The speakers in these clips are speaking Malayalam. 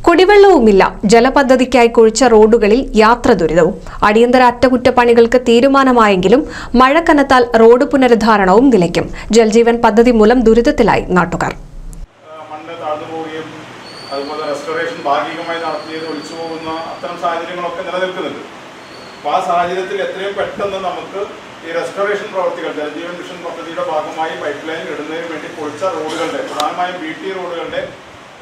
കുടിവെള്ളവുമില്ല. ജലപദ്ധതിക്കായി കുഴിച്ച റോഡുകളിൽ യാത്ര ദുരിതവും. അടിയന്തര അറ്റകുറ്റപ്പണികൾക്ക് തീരുമാനമായെങ്കിലും മഴ കനത്താൽ റോഡ് പുനരുദ്ധാരണവും നിലയ്ക്കും. ജൽജീവൻ പദ്ധതി മൂലം ദുരിതത്തിലായി നാട്ടുകാർ. അതുപോലെ റെസ്റ്റോറേഷൻ ഭാഗികമായി നടത്തിയത് ഒഴിച്ചുപോകുന്ന അത്തരം സാഹചര്യങ്ങളൊക്കെ നിലനിൽക്കുന്നുണ്ട്. അപ്പോൾ ആ സാഹചര്യത്തിൽ എത്രയും പെട്ടെന്ന് നമുക്ക് ഈ റെസ്റ്റോറേഷൻ പ്രവർത്തികൾ ജലജീവൻ മിഷൻ പദ്ധതിയുടെ ഭാഗമായി പൈപ്പ് ലൈൻ ഇടുന്നതിന് വേണ്ടി പൊളിച്ച റോഡുകളുടെ പ്രധാനമായും BT റോഡുകളുടെ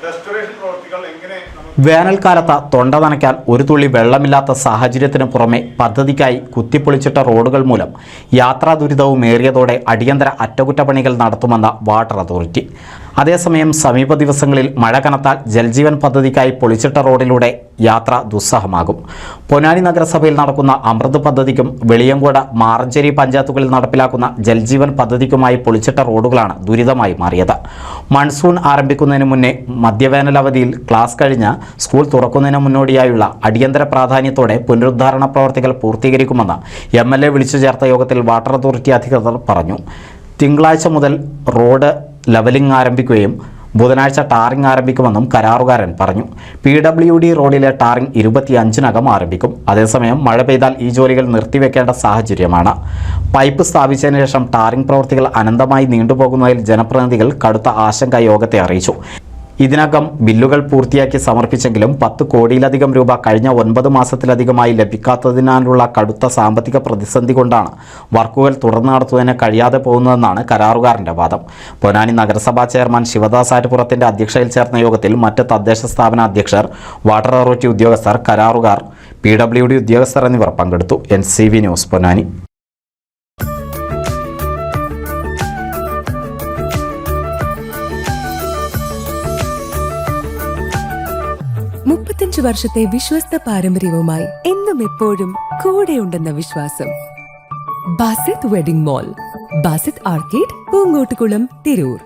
റെസ്റ്റോറേഷൻ പ്രവർത്തികൾ എങ്ങനെ വേനൽക്കാലത്ത് തൊണ്ട നനയ്ക്കാൻ ഒരു തുള്ളി വെള്ളമില്ലാത്ത സാഹചര്യത്തിന് പുറമെ പദ്ധതിക്കായി കുത്തിപ്പൊളിച്ചിട്ട റോഡുകൾ മൂലം യാത്രാ ദുരിതവും ഏറിയതോടെ അടിയന്തര അറ്റകുറ്റപ്പണികൾ നടത്തുമെന്ന വാട്ടർ അതോറിറ്റി. അതേസമയം സമീപ ദിവസങ്ങളിൽ മഴ കനത്താൽ ജൽജീവൻ പദ്ധതിക്കായി പൊളിച്ചിട്ട റോഡിലൂടെ യാത്ര ദുസ്സഹമാകും. പൊന്നാനി നഗരസഭയിൽ നടക്കുന്ന അമൃത് പദ്ധതിക്കും വെളിയങ്കോട് മാറഞ്ചേരി പഞ്ചായത്തുകളിൽ നടപ്പിലാക്കുന്ന ജൽജീവൻ പദ്ധതിക്കുമായി പൊളിച്ചിട്ട റോഡുകളാണ് ദുരിതമായി മാറിയത്. മൺസൂൺ ആരംഭിക്കുന്നതിന് മുന്നേ മധ്യവേനൽ അവധിയിൽ ക്ലാസ് കഴിഞ്ഞ് സ്കൂൾ തുറക്കുന്നതിന് മുന്നോടിയായുള്ള അടിയന്തര പ്രാധാന്യത്തോടെ പുനരുദ്ധാരണ പ്രവർത്തികൾ പൂർത്തീകരിക്കുമെന്ന് MLA വിളിച്ചു ചേർത്ത യോഗത്തിൽ വാട്ടർ അതോറിറ്റി അധികൃതർ പറഞ്ഞു. തിങ്കളാഴ്ച മുതൽ റോഡ് ലെവലിംഗ് ആരംഭിക്കുകയും ബുധനാഴ്ച ടാറിംഗ് ആരംഭിക്കുമെന്നും കരാറുകാരൻ പറഞ്ഞു. PWD റോഡിലെ ടാറിംഗ് 25-നകം ആരംഭിക്കും. അതേസമയം മഴ പെയ്താൽ ഈ ജോലികൾ നിർത്തിവെക്കേണ്ട സാഹചര്യമാണ്. പൈപ്പ് സ്ഥാപിച്ചതിന് ശേഷം ടാറിംഗ് പ്രവൃത്തികൾ അനന്തമായി നീണ്ടുപോകുന്നതിൽ ജനപ്രതിനിധികൾ കടുത്ത ആശങ്ക യോഗത്തെ അറിയിച്ചു. ഇതിനകം ബില്ലുകൾ പൂർത്തിയാക്കി സമർപ്പിച്ചെങ്കിലും 10 കോടിയിലധികം രൂപ കഴിഞ്ഞ 9 മാസത്തിലധികമായി ലഭിക്കാത്തതിനാലുള്ള കടുത്ത സാമ്പത്തിക പ്രതിസന്ധി കൊണ്ടാണ് വർക്കുകൾ തുടർന്ന് നടത്തുന്നതിന് കഴിയാതെ പോകുന്നതെന്നാണ് കരാറുകാരൻ്റെ വാദം. പൊന്നാനി നഗരസഭാ ചെയർമാൻ ശിവദാസ് ആറ്റുപുറത്തിൻ്റെ അധ്യക്ഷതയിൽ ചേർന്ന യോഗത്തിൽ മറ്റ് തദ്ദേശ സ്ഥാപന അധ്യക്ഷർ, വാട്ടർ അതോറിറ്റി ഉദ്യോഗസ്ഥർ, കരാറുകാർ, PWD ഉദ്യോഗസ്ഥർ എന്നിവർ പങ്കെടുത്തു. NCV news, Ponnani. 35 വർഷത്തെ വിശ്വസ്ത പാരമ്പര്യവുമായി എന്നും എപ്പോഴും കൂടെയുണ്ടെന്ന വിശ്വാസം. Basith wedding mall, Basith arcade, Poonkottukulam, Tirur.